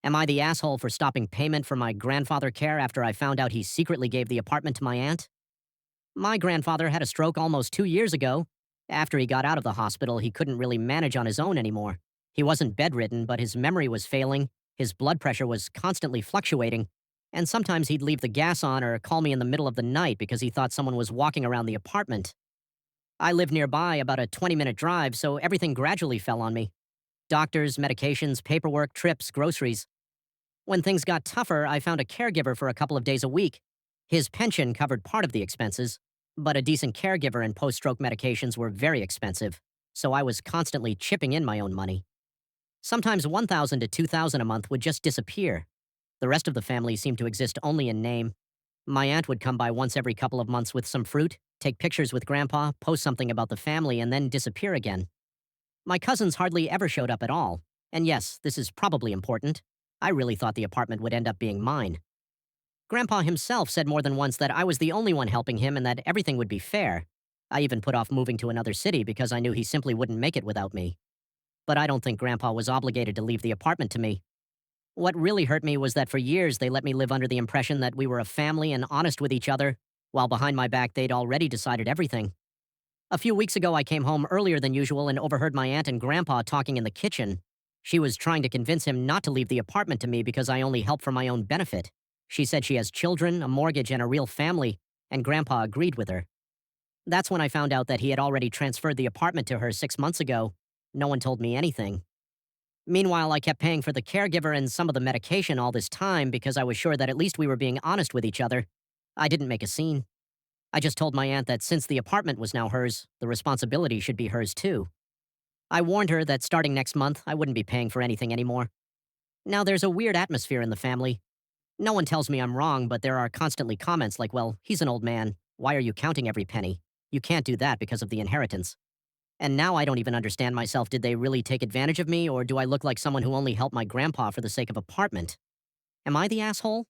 Am I the asshole for stopping payment for my grandfather care after I found out he secretly gave the apartment to my aunt? My grandfather had a stroke almost 2 years ago. After he got out of the hospital, he couldn't really manage on his own anymore. He wasn't bedridden, but his memory was failing, his blood pressure was constantly fluctuating, and sometimes he'd leave the gas on or call me in the middle of the night because he thought someone was walking around the apartment. I live nearby, about a 20-minute drive, so everything gradually fell on me. Doctors, medications, paperwork, trips, groceries. When things got tougher, I found a caregiver for a couple of days a week. His pension covered part of the expenses, but a decent caregiver and post stroke medications were very expensive, so I was constantly chipping in my own money. Sometimes 1,000 to 2,000 a month would just disappear. The rest of the family seemed to exist only in name. My aunt would come by once every couple of months with some fruit, take pictures with Grandpa, post something about the family, and then disappear again. My cousins hardly ever showed up at all. And yes, this is probably important. I really thought the apartment would end up being mine. Grandpa himself said more than once that I was the only one helping him and that everything would be fair. I even put off moving to another city because I knew he simply wouldn't make it without me. But I don't think Grandpa was obligated to leave the apartment to me. What really hurt me was that for years they let me live under the impression that we were a family and honest with each other, while behind my back they'd already decided everything. A few weeks ago, I came home earlier than usual and overheard my aunt and grandpa talking in the kitchen. She was trying to convince him not to leave the apartment to me because I only help for my own benefit. She said she has children, a mortgage, and a real family, and grandpa agreed with her. That's when I found out that he had already transferred the apartment to her 6 months ago. No one told me anything. Meanwhile, I kept paying for the caregiver and some of the medication all this time because I was sure that at least we were being honest with each other. I didn't make a scene. I just told my aunt that since the apartment was now hers, the responsibility should be hers too. I warned her that starting next month, I wouldn't be paying for anything anymore. Now, there's a weird atmosphere in the family. No one tells me I'm wrong, but there are constantly comments like, well, he's an old man. Why are you counting every penny? You can't do that because of the inheritance. And now I don't even understand myself. Did they really take advantage of me, or do I look like someone who only helped my grandpa for the sake of apartment? Am I the asshole?